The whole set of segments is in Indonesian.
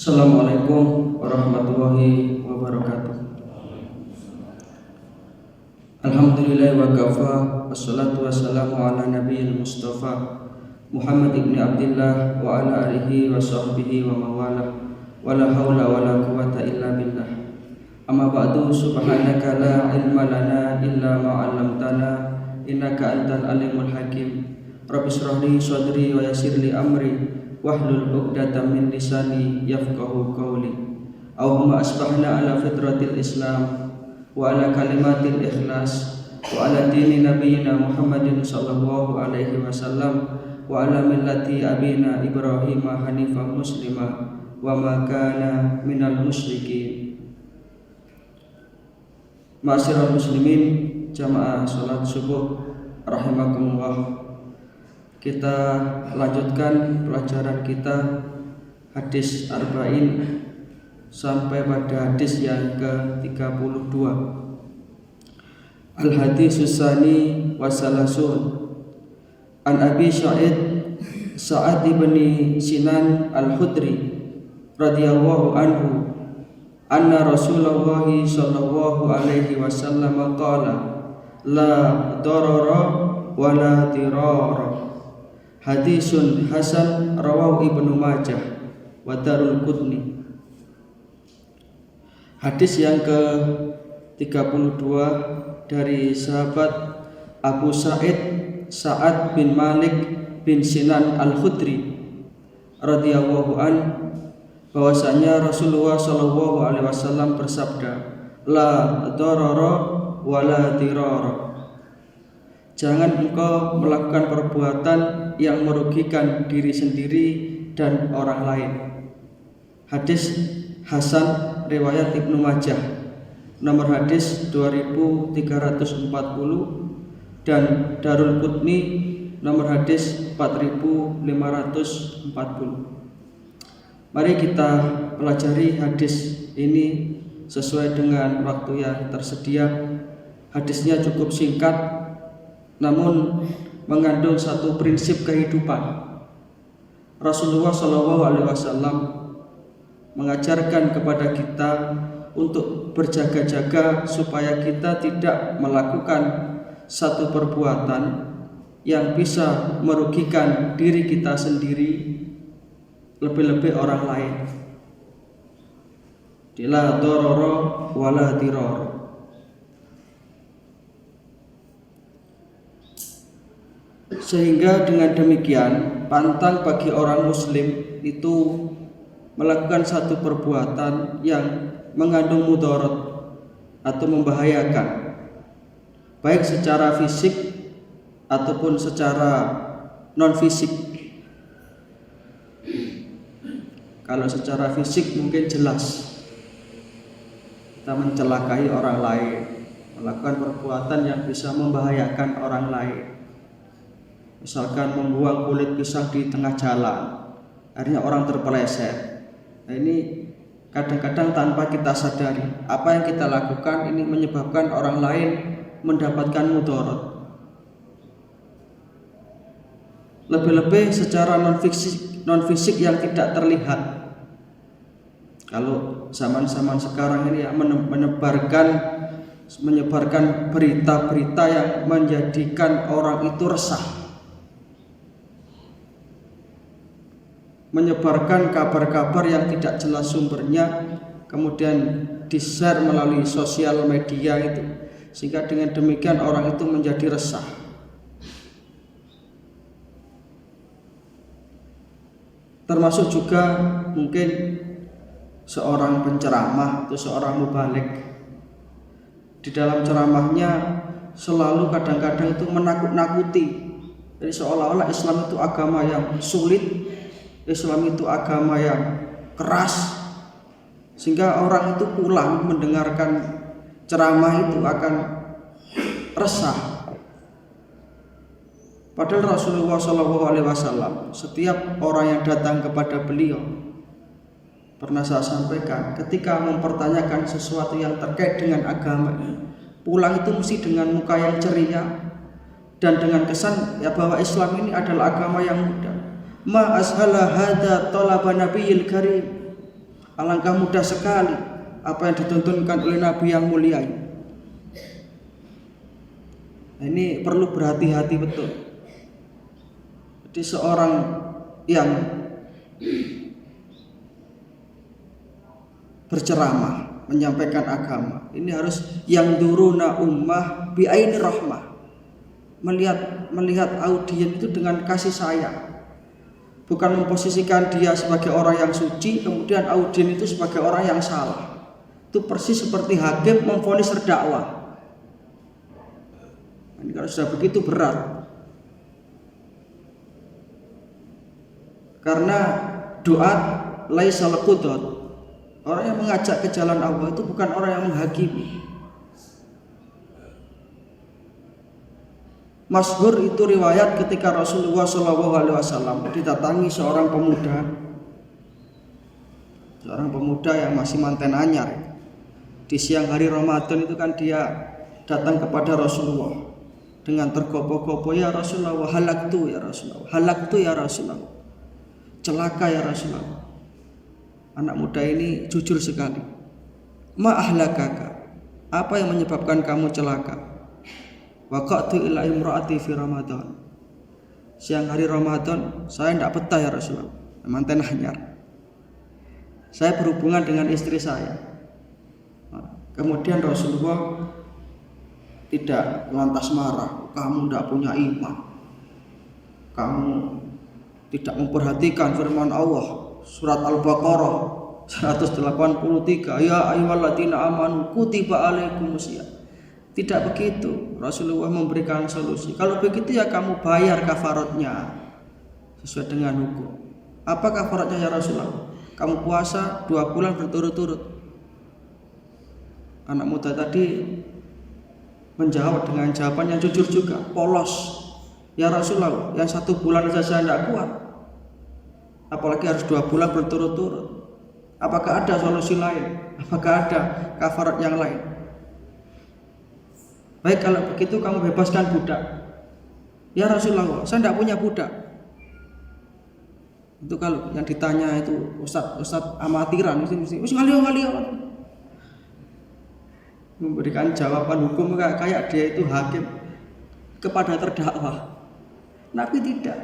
Assalamualaikum warahmatullahi wabarakatuh. Alhamdulillah wa kafa, wassalatu wassalamu ala nabiyil mustafa Muhammad ibn Abdillah wa ala alihi wa sahbihi wa mawala wa la hawla wa la quwata illa billah. Amma ba'du, subhanaka la ilma lana illa ma 'allamtana innaka antal alimul hakim. Rabbi shrah li sadri wa yassir li amri wahlul 'uqdatam min lisani yafqahu qawli. Allahumma asbahna ala fitratil Islam wa ala kalimatil ikhlas wa ala dini nabiyyina Muhammadin sallallahu alaihi wasallam wa ala millati abina Ibrahim hanifan muslima wa ma kana minal musyrikin. Ma'asyiral muslimin, jamaah salat subuh rahimakumullah. Kita lanjutkan pelajaran kita hadis arba'in sampai pada hadis yang ke-32. Al-haditsus tsani wa salasun an Abi Sa'ad bin Sinan Al-Khudri radhiyallahu anhu anna Rasulullah sallallahu alaihi wasallam qala la darara wa la dirara. Hadisun hasan rawahu Ibnu Majah wa Darul Qutni. Hadis yang ke-32 dari sahabat Abu Sa'ad bin Malik bin Sinan Al-Khudri radhiyallahu an, bahwasanya Rasulullah sallallahu alaihi wasallam bersabda, la darara wa la dirara. Jangan engkau melakukan perbuatan yang merugikan diri sendiri dan orang lain. Hadis hasan riwayat Ibnu Majah, nomor hadis 2340, dan Darul Qutni nomor hadis 4540. Mari kita pelajari hadis ini sesuai dengan waktu yang tersedia. Hadisnya cukup singkat, namun mengandung satu prinsip kehidupan. Rasulullah SAW mengajarkan kepada kita untuk berjaga-jaga supaya kita tidak melakukan satu perbuatan yang bisa merugikan diri kita sendiri, lebih-lebih orang lain. La darara wa la dirara. Sehingga dengan demikian pantang bagi orang muslim itu melakukan satu perbuatan yang mengandung mudarat atau membahayakan, baik secara fisik ataupun secara non fisik. Kalau secara fisik mungkin jelas kita mencelakai orang lain, melakukan perbuatan yang bisa membahayakan orang lain. Misalkan membuang kulit pisang di tengah jalan, akhirnya orang terpeleset. Nah, ini kadang-kadang tanpa kita sadari apa yang kita lakukan ini menyebabkan orang lain mendapatkan mudarat. Lebih-lebih secara non fisik yang tidak terlihat. Kalau zaman-zaman sekarang ini ya, menyebarkan berita-berita yang menjadikan orang itu resah, menyebarkan kabar-kabar yang tidak jelas sumbernya, kemudian di-share melalui sosial media itu, sehingga dengan demikian orang itu menjadi resah. Termasuk juga mungkin seorang penceramah atau seorang mubalik, di dalam ceramahnya selalu kadang-kadang itu menakut-nakuti. Jadi seolah-olah Islam itu agama yang sulit, Islam itu agama yang keras, sehingga orang itu pulang mendengarkan ceramah itu akan resah. Padahal Rasulullah SAW, setiap orang yang datang kepada beliau, pernah saya sampaikan, ketika mempertanyakan sesuatu yang terkait dengan agama ini, pulang itu mesti dengan muka yang ceria dan dengan kesan ya bahwa Islam ini adalah agama yang mudah. Ma ashala hadza talaba nabiyil karim. Alangkah mudah sekali apa yang dituntunkan oleh Nabi yang mulia ini. Nah, ini perlu berhati-hati betul. Jadi seorang yang berceramah, menyampaikan agama, ini harus yang duruna ummah bi'aini rahmah. Melihat audien itu dengan kasih sayang. Bukan memposisikan dia sebagai orang yang suci, kemudian audien itu sebagai orang yang salah. Itu persis seperti hakim memvonis terdakwa. Ini kalau sudah begitu berat. Karena doa laisa laqudot. Orang yang mengajak ke jalan Allah itu bukan orang yang menghakimi. Masyhur itu riwayat ketika Rasulullah SAW didatangi seorang pemuda yang masih manten anyar. Di siang hari Ramadan itu kan dia datang kepada Rasulullah dengan tergopoh-gopoh, ya Rasulullah, halaktu ya Rasulullah, halaktu ya Rasulullah, celaka ya Rasulullah. Anak muda ini jujur sekali. Ma ahlakaka, apa yang menyebabkan kamu celaka? Waqatu ila imraati fi Ramadan. Siang hari Ramadan saya tidak betah ya Rasulullah, manten anyar. Saya berhubungan dengan istri saya. Kemudian Rasulullah tidak lantas marah, kamu tidak punya iman, kamu tidak memperhatikan firman Allah surat Al-Baqarah 183, ya ayyuhalladzina amanu kutiba alaikumusiyam. Tidak begitu. Rasulullah memberikan solusi. Kalau begitu ya kamu bayar kafaratnya sesuai dengan hukum. Apa kafaratnya ya Rasulullah? Kamu puasa 2 bulan berturut-turut. Anak muda tadi menjawab dengan jawaban yang jujur juga, polos. Ya Rasulullah, yang 1 bulan saja saya tidak kuat, apalagi harus 2 bulan berturut-turut. Apakah ada solusi lain? Apakah ada kafarat yang lain? Baik, kalau begitu kamu bebaskan budak. Ya Rasulullah, saya tidak punya budak. Itu kalau yang ditanya itu ustaz amatiran, mesti ngalio. Memberikan jawaban hukum kayak dia itu hakim kepada terdakwa. Nabi tidak.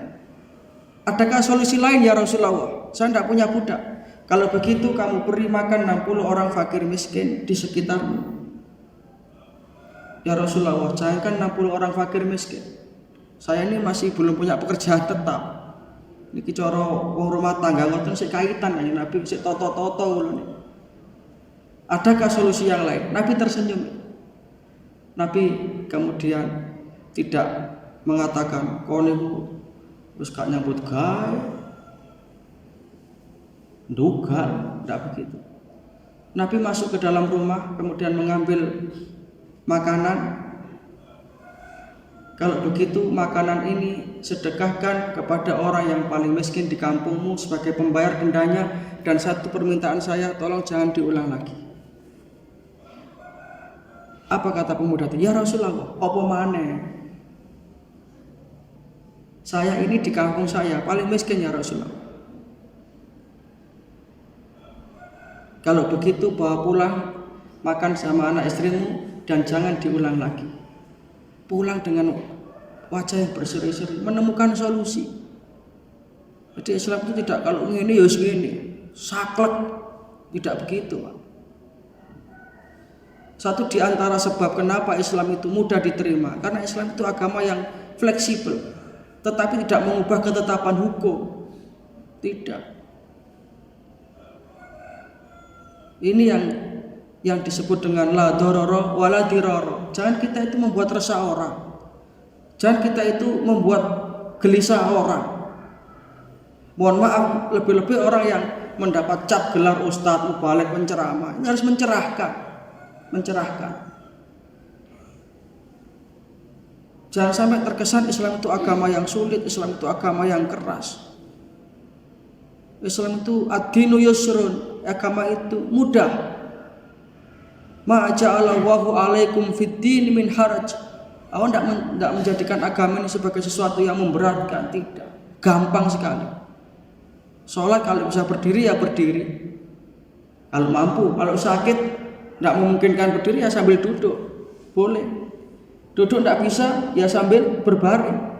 Adakah solusi lain ya Rasulullah? Saya tidak punya budak. Kalau begitu kamu beri makan 60 orang fakir miskin di sekitarmu. Ya Rasulullah, saya kan 60 orang fakir miskin. Saya ini masih belum punya pekerjaan tetap. Niki cara wong rumah tangga ngoten sik kaitan kanjeng Nabi sik toto-toto ngono. Adakah solusi yang lain? Nabi tersenyum. Nabi kemudian tidak mengatakan kau niku wis gak nyambut gawe. Nduga, tidak begitu. Nabi masuk ke dalam rumah kemudian mengambil makanan. Kalau begitu makanan ini sedekahkan kepada orang yang paling miskin di kampungmu sebagai pembayar dendanya, dan satu permintaan saya, tolong jangan diulang lagi. Apa kata pemuda itu? Ya Rasulullah, apa maneh? Saya ini di kampung saya paling miskin ya Rasulullah. Kalau begitu bawa pulang, makan sama anak istrimu dan jangan diulang lagi. Pulang dengan wajah yang berseri-seri, menemukan solusi. Jadi Islam itu tidak kalau ngene ya ngene, saklek, tidak begitu, Pak. Satu di antara sebab kenapa Islam itu mudah diterima, karena Islam itu agama yang fleksibel, tetapi tidak mengubah ketetapan hukum. Tidak. Ini yang disebut dengan la dororo wala diroro. Jangan kita itu membuat resah orang. Jangan kita itu membuat gelisah orang. Mohon maaf, lebih-lebih orang yang mendapat cap gelar ustadz, mubalik, penceramah, ini harus mencerahkan. Jangan sampai terkesan Islam itu agama yang sulit, Islam itu agama yang keras. Islam itu ad-dinu yusrun, agama itu mudah. Ma ja'alallahu alaikum fid-din min haraj. Allah tidak menjadikan agama ini sebagai sesuatu yang memberatkan, tidak. Gampang sekali. Sholat kalau bisa berdiri ya berdiri. Kalau mampu, kalau sakit tidak memungkinkan berdiri ya sambil duduk, boleh. Duduk tidak bisa ya sambil berbaring.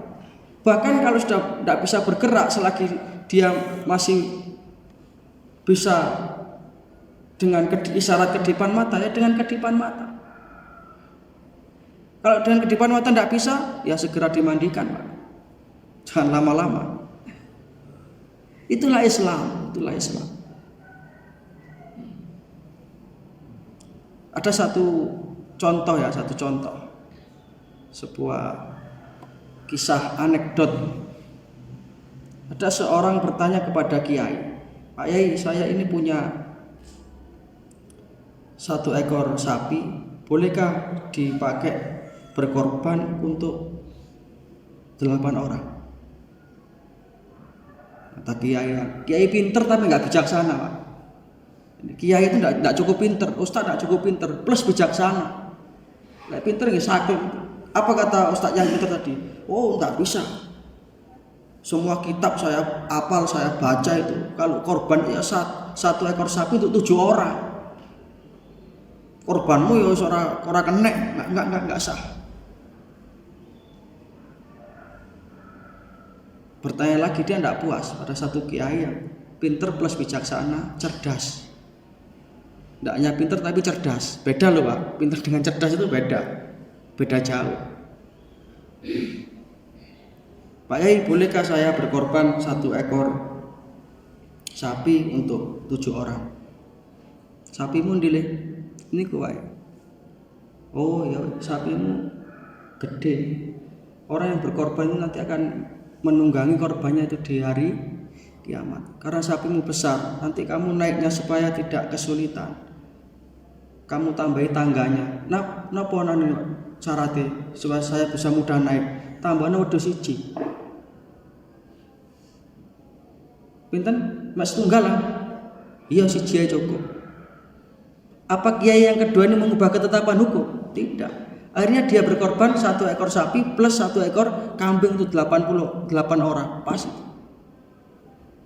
Bahkan kalau sudah tidak bisa bergerak, selagi dia masih bisa dengan isyarat kedipan mata, ya dengan kedipan mata. Kalau dengan kedipan mata tidak bisa, ya segera dimandikan, Pak. Jangan lama-lama. Itulah Islam, itulah Islam. Ada satu contoh, sebuah kisah anekdot. Ada seorang bertanya kepada Kiai, Pak Yai, saya ini punya 1 ekor sapi, bolehkah dipakai berkorban untuk 8 orang? Kata Kiai pinter tapi nggak bijaksana, Pak. Kiai itu tidak cukup pinter, Ustadz tidak cukup pinter, plus bijaksana. Nggak pinter nggak sakit. Apa kata Ustadz yang pinter tadi? Oh, nggak bisa. Semua kitab saya hafal, saya baca itu. Kalau korban ya 1 ekor sapi untuk 7 orang. Korbanmu ya ora kena, nggak sah. Bertanya lagi, dia tidak puas pada satu kiai yang pinter plus bijaksana, cerdas. Tidak hanya pinter tapi cerdas. Beda loh, Pak. Pinter dengan cerdas itu beda jauh. Pak Yai, bolehkah saya berkorban 1 ekor sapi untuk 7 orang? Sapimu ndile? Ini kuai. Oh ya, sapimu gede. Orang yang berkorban itu nanti akan menunggangi korbannya itu di hari kiamat. Karena sapimu besar, nanti kamu naiknya supaya tidak kesulitan. Kamu tambahi tangganya. Napa nani syaratnya supaya saya bisa mudah naik? Tambahnya wedhus 1. Pinten? Mas tunggal lah. Iya 1 aja cukup. Apa kiai yang kedua ini mengubah ketetapan hukum? Tidak. Akhirnya dia berkorban 1 ekor sapi plus 1 ekor kambing untuk 88 orang. Pas.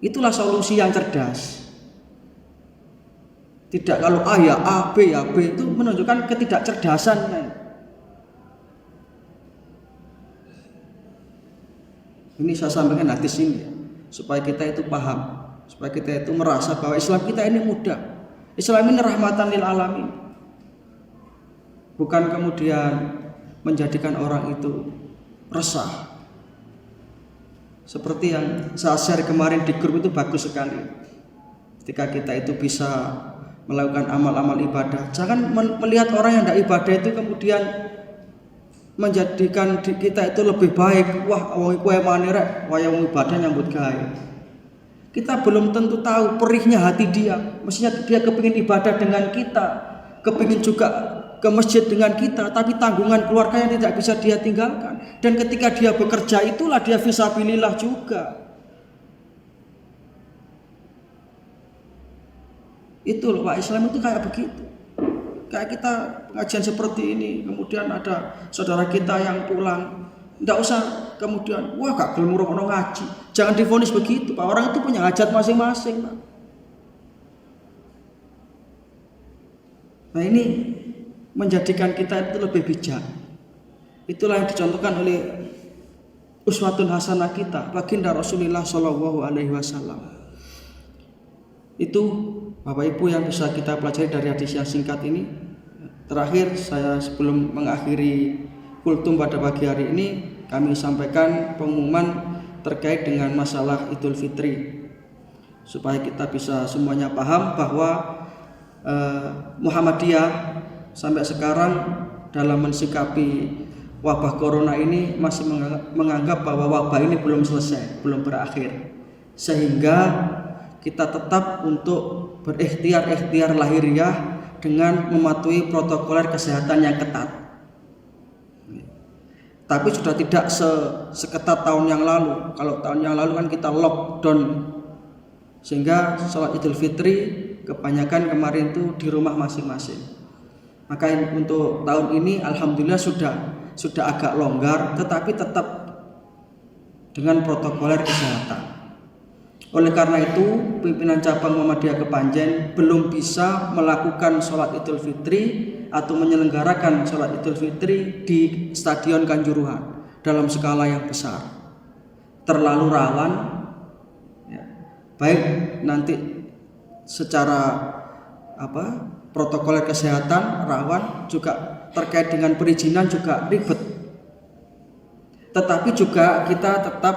Itulah solusi yang cerdas. Tidak kalau A ya A, B ya B, itu menunjukkan ketidakcerdasan. Ini saya sampaikan hadis ini ya, supaya kita itu paham, supaya kita itu merasa bahwa Islam kita ini mudah. Islam ini rahmatan lil alamin. Bukan kemudian menjadikan orang itu resah. Seperti yang saya share kemarin di grup itu bagus sekali. Ketika kita itu bisa melakukan amal-amal ibadah, jangan melihat orang yang tidak ibadah itu kemudian menjadikan kita itu lebih baik. Wah, wong iku emane rek, wong ibadah nyambut gawe. Kita belum tentu tahu perihnya hati dia. Mestinya dia kepingin ibadah dengan kita, kepingin juga ke masjid dengan kita, tapi tanggungan keluarganya tidak bisa dia tinggalkan. Dan ketika dia bekerja itulah dia fisabilillah juga. Itu loh Pak, Islam itu kayak begitu. Kayak kita pengajian seperti ini, kemudian ada saudara kita yang pulang, tidak usah kemudian wah gak gelem orang ngaji. Jangan divonis begitu, Pak. Orang itu punya hajat masing-masing, Pak. Nah, ini menjadikan kita itu lebih bijak. Itulah yang dicontohkan oleh uswatun hasanah kita, baginda Rasulullah Shallallahu Alaihi Wasallam. Itu Bapak Ibu yang bisa kita pelajari dari hadis yang singkat ini. Terakhir, saya sebelum mengakhiri kultum pada pagi hari ini, kami sampaikan pengumuman terkait dengan masalah Idul Fitri, supaya kita bisa semuanya paham bahwa Muhammadiyah sampai sekarang dalam mensikapi wabah corona ini masih menganggap bahwa wabah ini belum selesai, belum berakhir, sehingga kita tetap untuk berikhtiar lahiriah dengan mematuhi protokoler kesehatan yang ketat. Tapi sudah tidak seketat tahun yang lalu. Kalau tahun yang lalu kan kita lockdown, sehingga sholat Idul Fitri kebanyakan kemarin itu di rumah masing-masing. Maka untuk tahun ini alhamdulillah sudah agak longgar, tetapi tetap dengan protokoler kesehatan. Oleh karena itu, pimpinan cabang Muhammadiyah Kepanjen belum bisa melakukan sholat Idul Fitri atau menyelenggarakan sholat Idul Fitri di Stadion Kanjuruhan dalam skala yang besar. Terlalu rawan, ya, baik nanti secara protokol kesehatan rawan, juga terkait dengan perizinan juga ribet. Tetapi juga kita tetap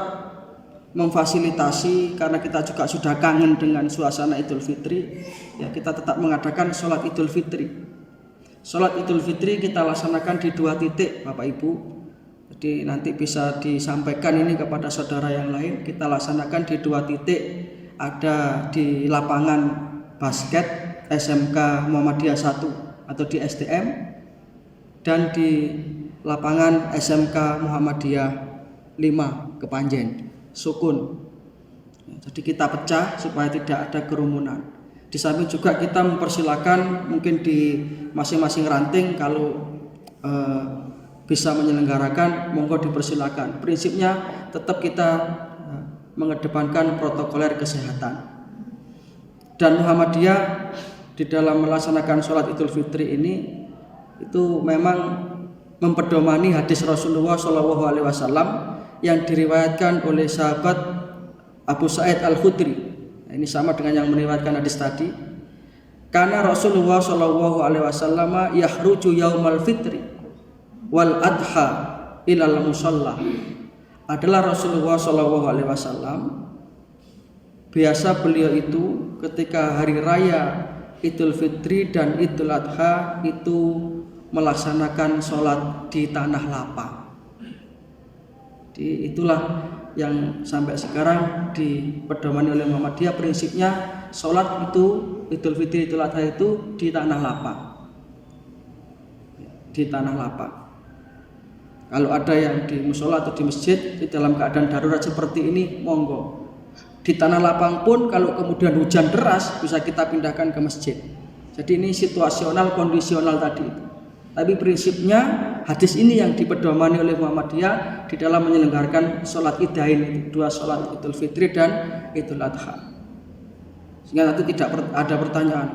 memfasilitasi, karena kita juga sudah kangen dengan suasana Idul Fitri, ya kita tetap mengadakan sholat Idul Fitri. Sholat Idul Fitri kita laksanakan di 2 titik Bapak Ibu. Jadi nanti bisa disampaikan ini kepada saudara yang lain. Kita laksanakan di 2 titik, ada di lapangan basket SMK Muhammadiyah 1 atau di SDM, dan di lapangan SMK Muhammadiyah 5 Kepanjen Sukun. Jadi kita pecah supaya tidak ada kerumunan. Di samping juga kita mempersilakan mungkin di masing-masing ranting kalau bisa menyelenggarakan, monggo dipersilakan. Prinsipnya tetap kita mengedepankan protokoler kesehatan. Dan Muhammadiyah di dalam melaksanakan sholat Idul Fitri ini itu memang mempedomani hadis Rasulullah SAW yang diriwayatkan oleh sahabat Abu Sa'id Al-Khudri. Ini sama dengan yang meriwayatkan hadis tadi. Karena Rasulullah SAW yahruju yaumal fitri wal adha ilal musalla. Adalah Rasulullah SAW biasa beliau itu ketika hari raya Idul Fitri dan Idul Adha itu melaksanakan sholat di tanah lapang. Jadi itulah yang sampai sekarang dipedomani oleh Muhammadiyah, prinsipnya sholat itu Idul Fitri Idul Adha itu di tanah lapang. Di tanah lapang. Kalau ada yang di musola atau di masjid di dalam keadaan darurat seperti ini, monggo. Di tanah lapang pun kalau kemudian hujan deras bisa kita pindahkan ke masjid. Jadi ini situasional, kondisional tadi. Tapi prinsipnya hadis ini yang dipedomani oleh Muhammadiyah di dalam menyelenggarakan sholat idain, 2 sholat Idul Fitri dan Idul Adha. Sehingga nanti tidak ada pertanyaan,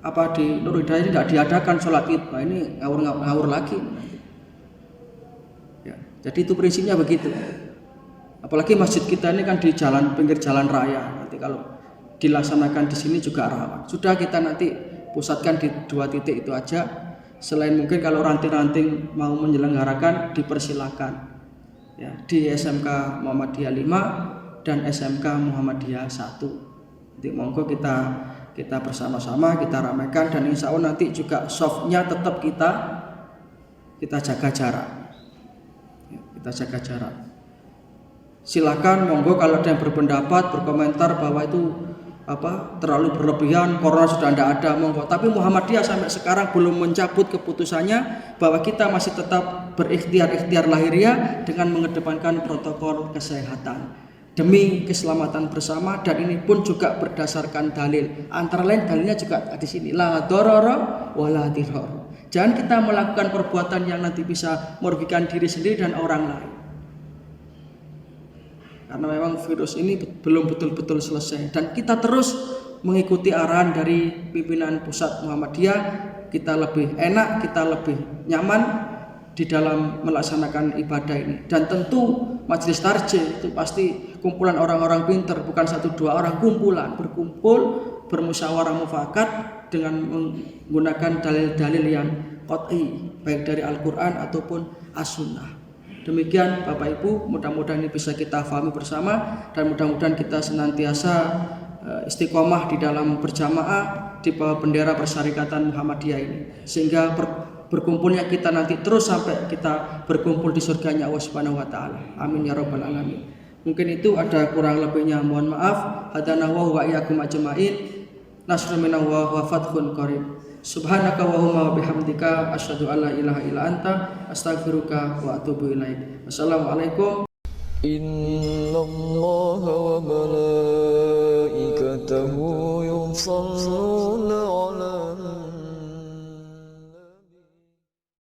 apa di Nur Hidayah ini tidak diadakan sholat id? Nah, ini ngawur lagi. Ya, jadi itu prinsipnya begitu. Apalagi masjid kita ini kan di pinggir jalan raya. Nanti kalau dilaksanakan di sini juga rawan. Sudah kita nanti pusatkan di 2 titik itu aja. Selain mungkin kalau ranting-ranting mau menyelenggarakan dipersilakan, ya, di SMK Muhammadiyah 5 dan SMK Muhammadiyah 1. Jadi monggo kita bersama-sama kita ramaikan, dan insya Allah nanti juga softnya tetap kita jaga jarak, ya, kita jaga jarak. Silakan monggo kalau ada yang berpendapat berkomentar bahwa itu terlalu berlebihan, corona sudah tidak ada, monggo. Tapi Muhammadiyah sampai sekarang belum mencabut keputusannya bahwa kita masih tetap berikhtiar lahiriah dengan mengedepankan protokol kesehatan demi keselamatan bersama, dan ini pun juga berdasarkan dalil. Antara lain dalilnya juga di sini, la dororo wala diror. Jangan kita melakukan perbuatan yang nanti bisa merugikan diri sendiri dan orang lain. Karena memang virus ini belum betul-betul selesai, dan kita terus mengikuti arahan dari pimpinan pusat Muhammadiyah. Kita lebih enak, kita lebih nyaman di dalam melaksanakan ibadah ini. Dan tentu majelis tarjih itu pasti kumpulan orang-orang pinter, bukan 1-2 orang, kumpulan berkumpul bermusyawarah mufakat dengan menggunakan dalil-dalil yang qat'i, baik dari Al-Quran ataupun As-Sunnah. Demikian Bapak Ibu, mudah-mudahan ini bisa kita pahami bersama, dan mudah-mudahan kita senantiasa istiqomah di dalam berjamaah di bawah bendera Persyarikatan Muhammadiyah ini, sehingga berkumpulnya kita nanti terus sampai kita berkumpul di surganya Allah Subhanahu wa taala. Amin ya rabbal alamin. Mungkin itu, ada kurang lebihnya mohon maaf. Hadanallahu wa iyyakum ajmain. Nasrun minallah wa fathun qarib. Subhanaka wa bihamdika asyhadu an la ilaha illa anta astaghfiruka wa atubu ilaik. Wassalamualaikum. Innallaha wa